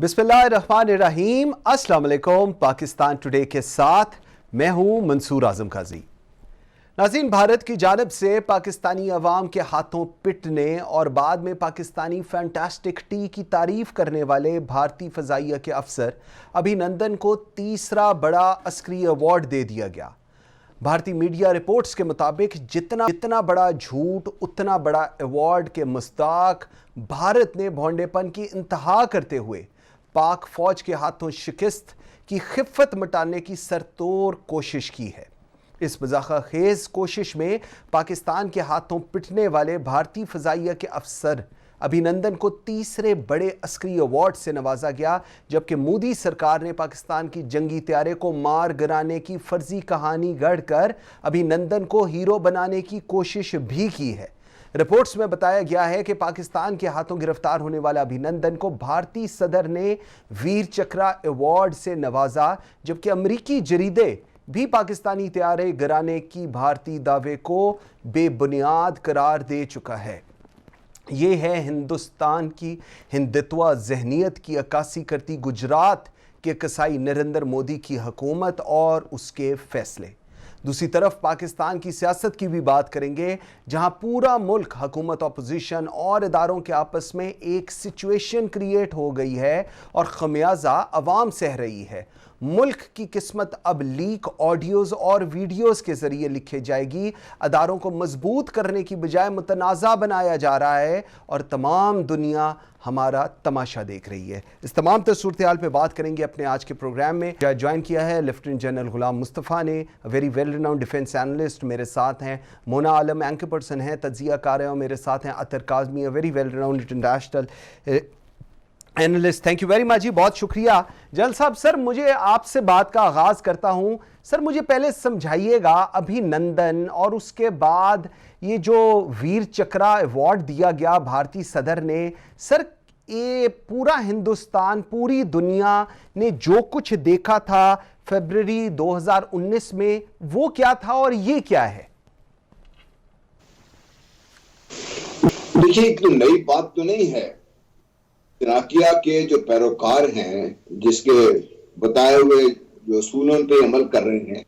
बिस्मिल्लाहिर्रहमानिर्रहीम। अस्सलाम वालेकुम। पाकिस्तान टुडे के साथ मैं हूं मंसूर आजम काजी। नाज़रीन, भारत की जानिब से पाकिस्तानी अवाम के हाथों पिटने और बाद में पाकिस्तानी फैंटास्टिक टी की तारीफ करने वाले भारतीय फ़ज़ाइया के अफसर अभिनंदन को तीसरा बड़ा अस्करी अवार्ड दे दिया गया। भारतीय मीडिया रिपोर्ट्स के मुताबिक जितना बड़ा झूठ उतना बड़ा अवार्ड के मुस्ताक भारत ने भोंडेपन की इंतहा करते हुए पाक फौज के हाथों शिकस्त की खिफ़त मिटाने की सरतोड़ कोशिश की है। इस मज़ाक़ा खेज़ कोशिश में पाकिस्तान के हाथों पिटने वाले भारतीय फ़ज़ाइया के अफसर अभिनंदन को तीसरे बड़े अस्करी अवार्ड से नवाजा गया, जबकि मोदी सरकार ने पाकिस्तान की जंगी तैयारे को मार गिराने की फर्जी कहानी गढ़कर अभिनंदन को हीरो बनाने की कोशिश भी की है। रिपोर्ट्स में बताया गया है कि पाकिस्तान के हाथों गिरफ्तार होने वाला अभिनंदन को भारतीय सदर ने वीर चक्रा अवार्ड से नवाजा, जबकि अमरीकी जरीदे भी पाकिस्तानी तैयारे गिराने की भारतीय दावे को बेबुनियाद करार दे चुका है। ये है हिंदुस्तान की हिंदुत्व ज़हनियत की अक्कासी करती गुजरात के कसाई नरेंद्र मोदी की हुकूमत और उसके फैसले। दूसरी तरफ पाकिस्तान की सियासत की भी बात करेंगे, जहां पूरा मुल्क हुकूमत, अपोजिशन और इदारों के आपस में एक सिचुएशन क्रिएट हो गई है और खमियाजा अवाम सह रही है। मुल्क की किस्मत अब लीक ऑडियोज़ और वीडियोज़ के ज़रिए लिखी जाएगी। अदारों को मजबूत करने की बजाय मुतनाज़ा बनाया जा रहा है और तमाम दुनिया हमारा तमाशा देख रही है। इस तमाम सूरत-ए-हाल पे बात करेंगे अपने आज के प्रोग्राम में। ज्वाइन किया है लेफ्टिनेंट जनरल गुलाम मुस्तफ़ा ने, very well renowned defence analyst. मेरे साथ हैं मोना आलम, एंकर पर्सन हैं, तज्जिया कार हैं, और मेरे साथ हैं Athar Kazmi, very well renowned international analyst. Thank you very much ji, बहुत शुक्रिया। जनरल साहब, सर मुझे आपसे बात का आगाज़ करता हूँ। सर मुझे पहले समझाइएगा अभिनंदन और उसके बाद ये जो वीर चक्रा अवार्ड दिया गया भारतीय सदर ने, सर ये पूरा हिंदुस्तान, पूरी दुनिया ने जो कुछ देखा था फरवरी 2019 में, वो क्या था और ये क्या है? देखिए, एक तो नई बात तो नहीं है। इराकिया के जो पैरोकार हैं, जिसके बताए हुए जो असूलों पे अमल कर रहे हैं,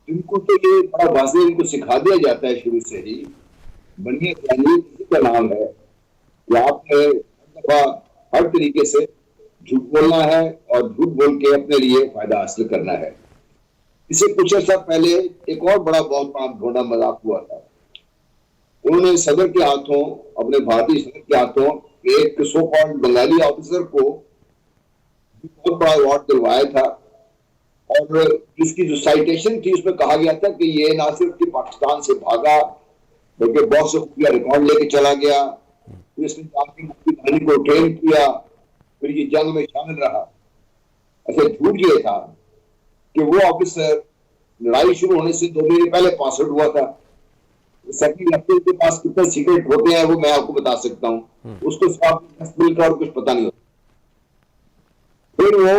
इनको तो ये बड़ा वाज़ेह इनको सिखा दिया जाता है शुरू से ही। बनिए इसी का नाम है कि आपने हर तरीके से झूठ बोलना है और झूठ बोल के अपने लिए फायदा हासिल करना है। इससे कुछ अर्सा पहले एक और बहुत बड़ा ढोंढा मजाक हुआ था। उन्होंने सदर के हाथों, अपने भारतीय सदर के हाथों एक सो कॉल्ड बंगाली ऑफिसर को बहुत बड़ा अवार्ड दिलवाया था, और इसकी जो साइटेशन थी उसमें कहा गया था कि ये ना सिर्फ कि पाकिस्तान से भागा बल्कि बहुत से रिकॉर्ड लेके चला गया, फिर इसने पाकिस्तानी को ट्रेन किया, फिर ये जंग में शामिल रहा। अच्छा, झूठ ये था कि वो ऑफिसर लड़ाई शुरू होने से 2 महीने पहले पास आउट हुआ था। सेकंड लेफ्टिनेंट के पास कितने सीक्रेट होते हैं वो मैं आपको बता सकता हूँ, उसको मिलकर और कुछ पता नहीं होता। फिर वो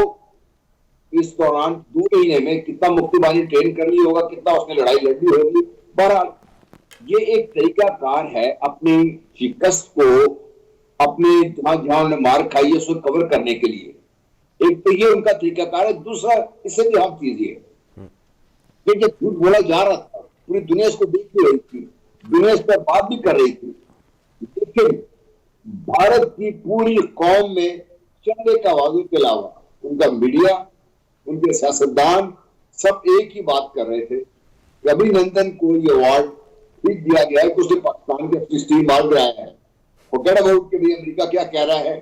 इस दौरान 2 महीने में कितना मुक्तिबानी ट्रेन कर ली होगा, कितना उसने लड़ाई लड़ी होगी। बहरहाल ये एक तरीका कार है अपनी शिकस्त को, अपने जहां उन्होंने मार खाई है उसको कवर करने के लिए। एक तो ये उनका तरीका कार है। दूसरा, इससे भी हम चीज ये कि जब झूठ बोला जा रहा था, पूरी दुनिया इसको देख भी रही थी, दुनिया इस पर बात भी कर रही थी, लेकिन भारत की पूरी कौम में चंद एक आवाजों के अलावा उनका मीडिया, उनके सियासतदान सब एक ही बात कर रहे थे कि अभिनंदन को ये अवार्ड ठीक दिया गया है कि उसने पाकिस्तान के स्टीम मार गिराया है। फॉरगेट अबाउट कि भाई अमेरिका क्या कह रहा है,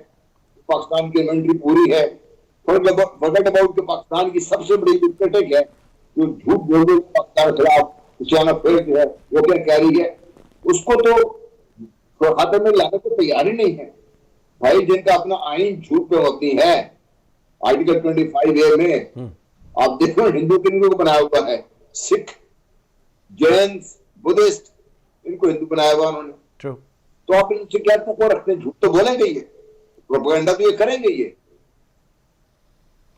पाकिस्तान की इन्वेंट्री पूरी है। फॉरगेट अबाउट कि पाकिस्तान की सबसे बड़ी क्रिटिक है जो झूठ बोल रही है पाकिस्तान के खिलाफ, जो है वो क्या कह रही है, उसको तो खाते में लाने को तैयार ही नहीं है। भाई, जिनका अपना आइन झूठ पे होती है, आर्टिकल 25A में आप देखो हिंदू को बनाया हुआ है, सिख, जैन, बुद्धिस्ट, इनको हिंदू बनाया हुआ उन्होंने। तो आप इनसे क्या को रखते हैं? झूठ तो बोलेंगे, ये प्रोपेगेंडा तो ये करेंगे। ये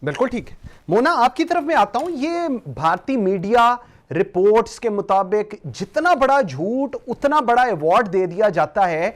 बिल्कुल ठीक है। मोना, आपकी तरफ में आता हूं। ये भारतीय मीडिया रिपोर्ट्स के मुताबिक जितना बड़ा झूठ उतना बड़ा अवार्ड दे दिया जाता है,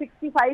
65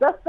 10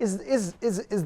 is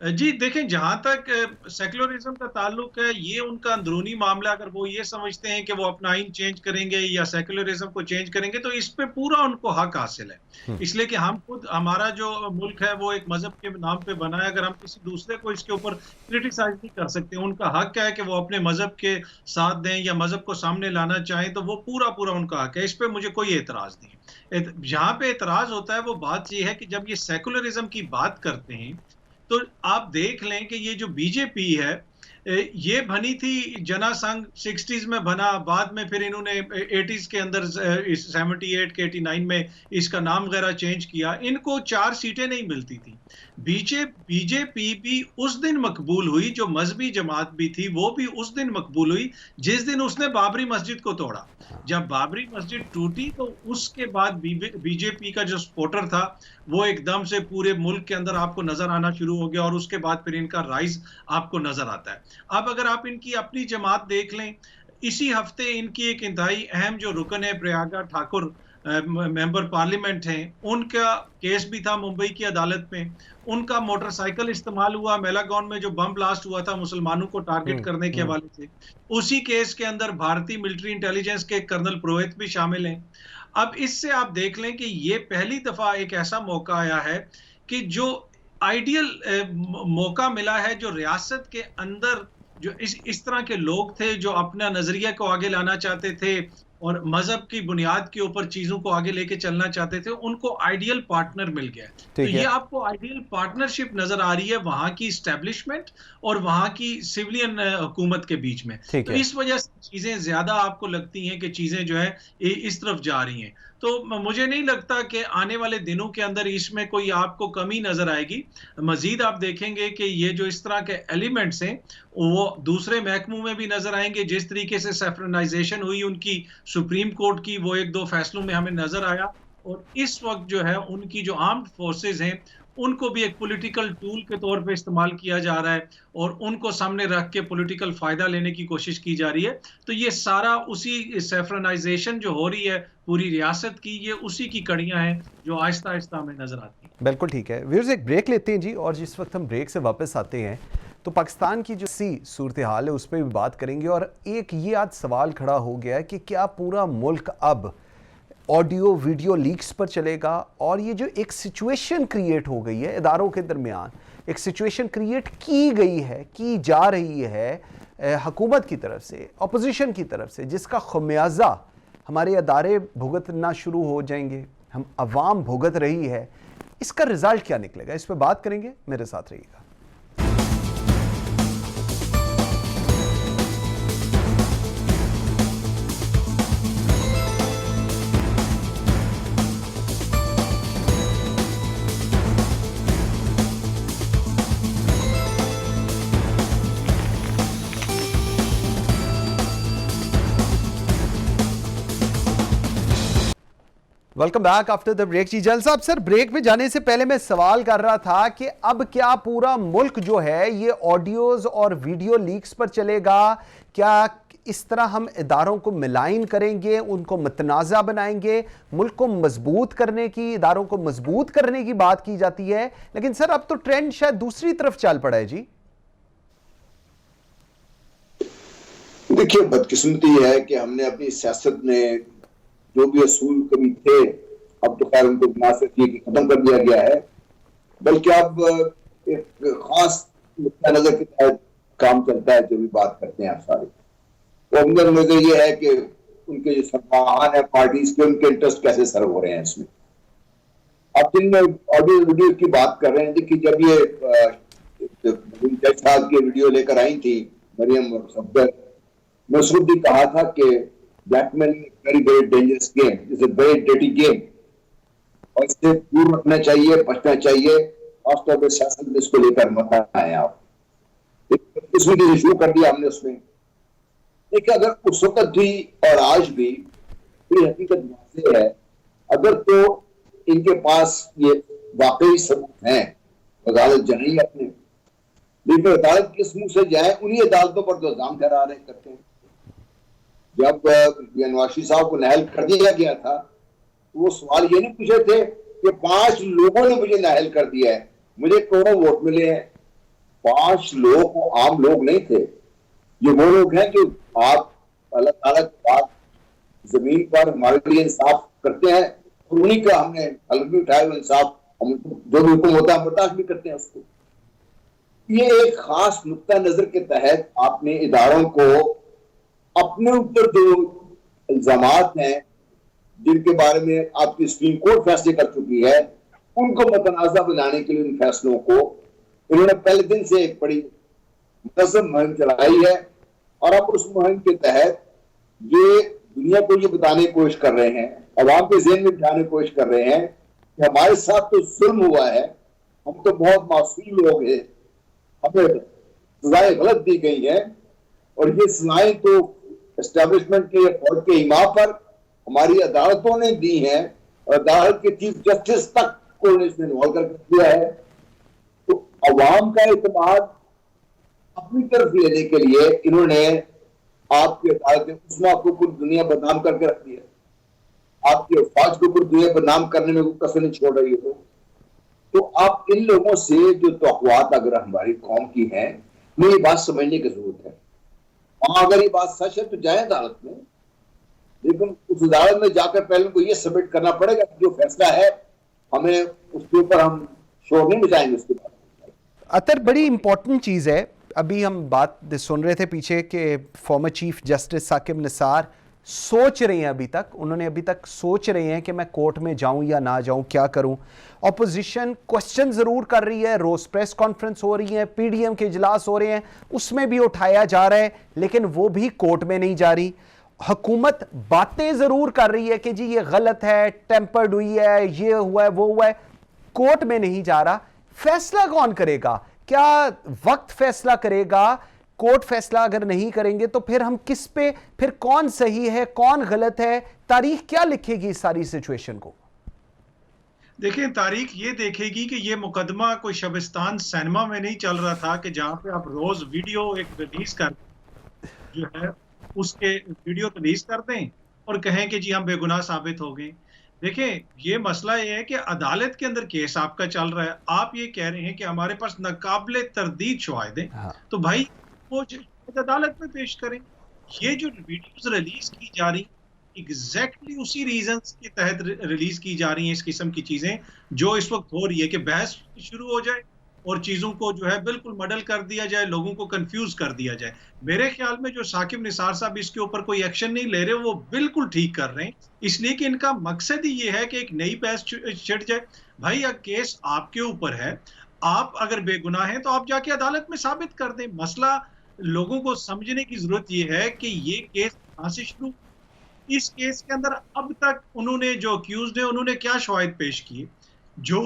जी देखें, जहां तक सेकुलरिज्म का ताल्लुक है, ये उनका अंदरूनी मामला। अगर वो ये समझते हैं कि वो अपना आइन चेंज करेंगे या सेकुलरिज्म को चेंज करेंगे, तो इस पे पूरा उनको हक हासिल है। इसलिए कि हम खुद, हमारा जो मुल्क है वो एक मजहब के नाम पे बना है। अगर हम किसी दूसरे को इसके ऊपर क्रिटिसाइज नहीं कर सकते, उनका हक है कि वो अपने मजहब के साथ दें या मजहब को सामने लाना चाहें, तो वो पूरा पूरा उनका हक है। इस पे मुझे कोई एतराज नहीं है। जहां पे एतराज होता है वो बात ये है कि जब ये सेकुलरिज्म की बात करते हैं, तो आप देख लें कि ये जो बीजेपी है, ये बनी थी जना संघ 60s में बना, बाद में फिर इन्होंने 80s के अंदर 78 के 89 में इसका नाम वगैरह चेंज किया। इनको 4 सीटें नहीं मिलती थी। बीजेपी भी उस दिन मकबूल हुई, जो मजहबी जमात भी थी वो भी उस दिन मकबूल हुई जिस दिन उसने बाबरी मस्जिद को तोड़ा। जब बाबरी मस्जिद टूटी तो उसके बाद बीजेपी का जो सपोर्टर था वो एकदम से पूरे मुल्क के अंदर आपको नजर आना शुरू हो गया, और उसके बाद फिर इनका राइज आपको नजर आता है। अब अगर आप इनकी अपनी जमात देख लें, इसी हफ्ते इनकी एक इंतहाई अहम जो रुकन है प्रयागा ठाकुर, मेंबर पार्लियामेंट हैं, उनका केस भी था मुंबई की अदालत में। उनका मोटरसाइकिल इस्तेमाल हुआ मेलागॉन में, जो बम ब्लास्ट हुआ था मुसलमानों को टारगेट करने के हवाले से। उसी केस के अंदर भारतीय मिलिट्री इंटेलिजेंस के कर्नल पुरोहित भी शामिल हैं। अब इससे आप देख लें कि ये पहली दफा एक ऐसा मौका आया है कि जो आइडियल मौका मिला है, जो रियासत के अंदर जो इस तरह के लोग थे जो अपना नजरिया को आगे लाना चाहते थे और मजहब की बुनियाद के ऊपर चीजों को आगे लेके चलना चाहते थे, उनको आइडियल पार्टनर मिल गया। तो ये आपको आइडियल पार्टनरशिप नजर आ रही है वहां की स्टैब्लिशमेंट और वहां की सिविलियन हुकूमत के बीच में। तो इस वजह से चीजें ज्यादा आपको लगती हैं कि चीजें जो है इस तरफ जा रही हैं। तो मुझे नहीं लगता कि आने वाले दिनों के अंदर इसमें कोई आपको कमी नजर आएगी। मजीद आप देखेंगे कि ये जो इस तरह के एलिमेंट्स हैं वो दूसरे महकमों में भी नजर आएंगे। जिस तरीके से सेफ्रनाइजेशन हुई उनकी सुप्रीम कोर्ट की, वो 1-2 फैसलों में हमें नजर आया। और इस वक्त जो है उनकी जो आर्म्ड फोर्सेस हैं उनको भी एक पॉलिटिकल टूल के तौर पे इस्तेमाल किया जा रहा है और उनको सामने रख के पॉलिटिकल फायदा लेने की कोशिश की जा रही है। तो ये सारा उसी सेफ्रनाइजेशन जो हो रही है पूरी रियासत की, ये उसी की कड़ियां हैं जो आहिस्ता आहिस्ता हमें नजर आती हैं। बिल्कुल ठीक है। व्यूअर्स, एक ब्रेक लेते हैं जी, और जिस वक्त हम ब्रेक से वापस आते हैं तो पाकिस्तान की जो सूरत हाल है उस पर भी बात करेंगे। और एक ये आज सवाल खड़ा हो गया है कि क्या पूरा मुल्क अब ऑडियो वीडियो लीक्स पर चलेगा? और ये जो एक सिचुएशन क्रिएट हो गई है इदारों के दरमियान, एक सिचुएशन क्रिएट की गई है, की जा रही है हुकूमत की तरफ से, अपोजिशन की तरफ से, जिसका खमियाजा हमारे अदारे भुगतना शुरू हो जाएंगे, हम अवाम भुगत रही है, इसका रिजल्ट क्या निकलेगा? इस पर बात करेंगे, मेरे साथ रहिएगा। Welcome back after the break. जी जल साहब, सर ब्रेक में जाने से पहले मैं सवाल कर रहा था कि अब क्या पूरा मुल्क जो है ये ऑडियोज और वीडियो लीक्स पर चलेगा? क्या इस तरह हम इदारों को मिलाइन करेंगे, उनको मतनाज़ा बनाएंगे? मुल्क को मजबूत करने की, इदारों को मजबूत करने की बात की जाती है, लेकिन सर अब तो ट्रेंड शायद दूसरी तरफ चल पड़ा है। जी देखिए, बदकिस्मती है कि हमने अपनी सियासत में जो भी असूल कभी थे, अब तो खैर उनको बना सकती कि खत्म कर दिया गया है, बल्कि अब एक खास नुक्ता नजर के तहत काम चलता है। जो भी बात करते हैं आप सारे, वो अंदर नजर ये है कि उनके जो सरबराहान है पार्टीज के, उनके इंटरेस्ट कैसे सर्व हो रहे हैं इसमें। अब जिन ऑडियो वीडियो की बात कर रहे हैं, देखिए जब ये जज साहब की वीडियो लेकर आई थी मरियम और सफदर, मैं उस वक्त भी कहा था कि blackmailing very very dangerous game, is a very dirty game, और इससे दूर रखना चाहिए, बचना चाहिए। खासतौर पर सियासत में इसको लेकर मत आए आप। इसमें जो इशू कर दिया हमने उसमें, देखिए अगर उस वक्त भी और आज भी ये हकीकत वाज़ेह है, अगर तो इनके पास ये वाकई सबूत हैं, अदालत जानी अपने, लेकिन अदालत किस मुंह से जाए? उन्हीं अदालतों पर जो इल्जाम ठहरा रहे करते हैं। जब नवाशी साहब को नाअहल कर दिया गया था, वो सवाल ये नहीं पूछे थे कि 5 लोगों ने मुझे नाअहल कर दिया है, मुझे करोड़ों वोट मिले हैं, 5 लोग आम लोग नहीं थे, ये वो लोग हैं कि आप अल्लाह ताला के बाद जमीन पर हमारे लिए इंसाफ करते हैं, और उन्हीं का हमने हलफ भी उठाया, इंसाफ हम जो भी हुक्म होता है हम बर्दाश्त भी करते हैं उसको। ये एक खास नुक्ता नजर के तहत आपने इदारों को अपने ऊपर जो इल्जामात हैं जिनके बारे में आपकी सुप्रीम कोर्ट फैसले कर चुकी है, उनको मतनाज़ा बनाने के लिए इन फैसलों को इन्होंने पहले दिन से एक बड़ी मुनज़्ज़म मुहिम चलाई है, और अब उस मुहिम के तहत ये दुनिया को ये बताने की कोशिश कर रहे हैं, अवाम के ज़हन में बिठाने की कोशिश कर रहे हैं कि हमारे साथ तो जुल्म हुआ है, हम तो बहुत मासूम लोग हैं, हमें सजाएं गलत दी गई हैं, और ये सजाएं तो एस्टेब्लिशमेंट के फौज के इमाम पर हमारी अदालतों ने दी हैं, और अदालत के चीफ जस्टिस तक को इसमें इन्वॉल्व करके दिया है। तो अवाम का इत्मीनान अपनी तरफ लेने के लिए इन्होंने आपकी अदालत उस्मा को पूरी दुनिया बदनाम करके रख दिया, आपके फौज को पूरी दुनिया बदनाम करने में कोई कसर नहीं छोड़ रही है। तो आप इन लोगों से जो तौक़ुआत अगर हमारी कौम की हैं, हमें ये बात समझने की जरूरत है। हाँ, अगर ये बात सच है तो जाए अदालत में, लेकिन उस अदालत में जाकर पहले उनको ये सबमिट करना पड़ेगा कि जो फैसला है हमें उसके ऊपर हम शोर नहीं मचाएंगे उसके बाद। अतर बड़ी इंपॉर्टेंट चीज़ है, अभी हम बात सुन रहे थे पीछे कि former chief justice Saqib Nisar सोच रहे हैं, उन्होंने अभी तक सोच रहे हैं कि मैं कोर्ट में जाऊं या ना जाऊं, क्या करूं। ऑपोजिशन क्वेश्चन ज़रूर कर रही है, रोज़ प्रेस कॉन्फ्रेंस हो रही है, पीडीएम के इजलास हो रहे हैं, उसमें भी उठाया जा रहा है, लेकिन वो भी कोर्ट में नहीं जा रही। हुकूमत बातें ज़रूर कर रही है कि जी ये गलत है, टेम्पर्ड हुई है, ये हुआ है, वो हुआ है, कोर्ट में नहीं जा रहा। फैसला कौन करेगा? क्या वक्त फैसला करेगा? कोर्ट फैसला अगर नहीं करेंगे तो फिर हम किस पे, फिर कौन सही है कौन गलत है? तारीख क्या लिखेगी इस सारी सिचुएशन को? देखिए, तारीख ये देखेगी कि ये मुकदमा कोई शबिस्तान सिनेमा में नहीं चल रहा था कि जहां पे आप रोज वीडियो एक रिलीज कर जो है उसके वीडियो रिलीज कर दें और कहें कि जी हम बेगुनाह साबित हो गए। देखिए, ये मसला ये है कि अदालत के अंदर केस आपका चल रहा है, आप ये कह रहे हैं कि हमारे पास नाकाबिले तरदीद शवाहिद हैं। हाँ। तो भाई वो अदालत में पेश करें। ये जो वीडियोस रिलीज की जा रही एग्जैक्टली उसी रीजंस के तहत रिलीज की जा रही हैं इस किस्म की चीजें जो इस वक्त हो रही है कि बहस शुरू हो जाए और चीजों को जो है बिल्कुल मॉडल कर दिया जाए, लोगों को कंफ्यूज कर दिया जाए। मेरे ख्याल में जो साकिब निसार साहब इसके ऊपर कोई एक्शन नहीं ले रहे, वो बिल्कुल ठीक कर रहे हैं, इसलिए कि इनका मकसद ही ये है कि एक नई बहस छिड़ जाए। भाई अगर केस आपके ऊपर है, आप अगर बेगुनाह हैं तो आप जाके अदालत में साबित कर दें। मसला लोगों को समझने की जरूरत ये है कि ये केस कहां से शुरू, इस केस के अंदर अब तक उन्होंने जो अक्यूज्ड है उन्होंने क्या शवाहिद पेश किए। जो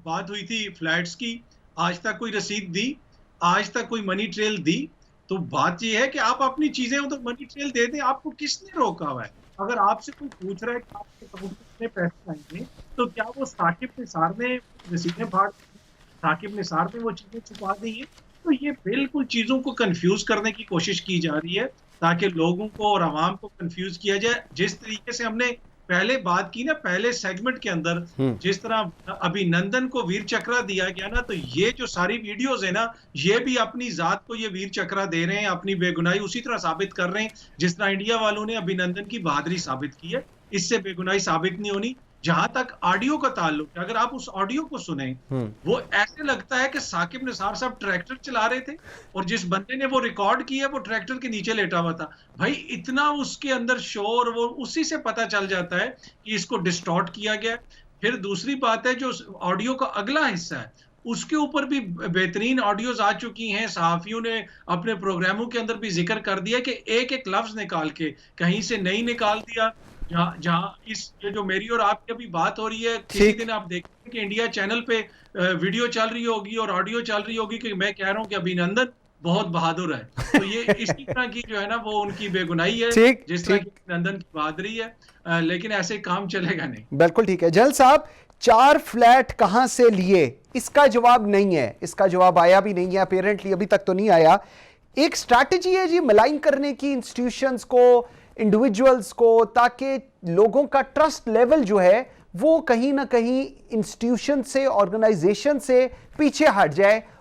बात हुई थी फ्लैट्स की, आज तक कोई रसीद दी, आज तक कोई मनी ट्रेल दी। तो बात यह है कि आप अपनी चीजें तो मनी ट्रेल दे दें, आपको किसने रोका हुआ है? अगर आपसे कोई पूछ रहा है कि आपके अकाउंट में कितने पैसे आएंगे, तो क्या वो साकिब निसार ने रसीदें फाड़, साकिब निसार ने वो चीजें छुपा दी हैं? तो ये बिल्कुल चीजों को कंफ्यूज करने की कोशिश की जा रही है ताकि लोगों को और आवाम को कंफ्यूज किया जाए। जिस तरीके से हमने पहले बात की ना, पहले सेगमेंट के अंदर जिस तरह अभिनंदन को वीर चक्रा दिया गया ना, तो ये जो सारी वीडियोस है ना, ये भी अपनी जात को ये वीर चक्रा दे रहे हैं, अपनी बेगुनाही उसी तरह साबित कर रहे हैं जिस तरह इंडिया वालों ने अभिनंदन की बहादुरी साबित की है। इससे बेगुनाही साबित नहीं होनी। जहां तक ऑडियो का ताल्लुक है, अगर आप उस ऑडियो को सुने, वो ऐसे लगता है कि साकिब निसार साहब ट्रैक्टर चला रहे थे और जिस बंदे ने वो रिकॉर्ड किया वो ट्रैक्टर के नीचे लेटा हुआ था। भाई इतना उसके अंदर शोर, वो उसी से पता चल जाता है कि इसको डिस्टॉर्ट किया गया। फिर दूसरी बात है जो ऑडियो का अगला हिस्सा है उसके ऊपर भी बेहतरीन ऑडियोज आ चुकी हैं। सहाफियों ने अपने प्रोग्रामों के अंदर भी जिक्र कर दिया कि एक एक लफ्ज निकाल के कहीं से नहीं निकाल दिया। जहाँ इस जो मेरी और आपकी अभी बात हो रही है, किसी दिन आप देखेंगे कि इंडिया चैनल पे वीडियो चल रही होगी और ऑडियो चल रही होगी कि मैं कह रहा हूँ कि अभिनंदन बहुत बहादुर है। तो ये इसी तरह की जो है ना वो उनकी बेगुनाही है, जिस तरह की अभिनंदन की बहादुरी है, लेकिन ऐसे काम चलेगा नहीं। बिल्कुल ठीक है। जल साहब, 4 फ्लैट कहां से लिए, इसका जवाब नहीं है, इसका जवाब आया भी नहीं है, अपेरेंटली अभी तक तो नहीं आया। एक स्ट्रैटेजी है जी मलाइन करने की इंस्टीट्यूशंस को, इंडिविजुअल्स को, ताकि लोगों का ट्रस्ट लेवल जो है वो कहीं ना कहीं इंस्टीट्यूशन से, ऑर्गेनाइजेशन से पीछे हट जाए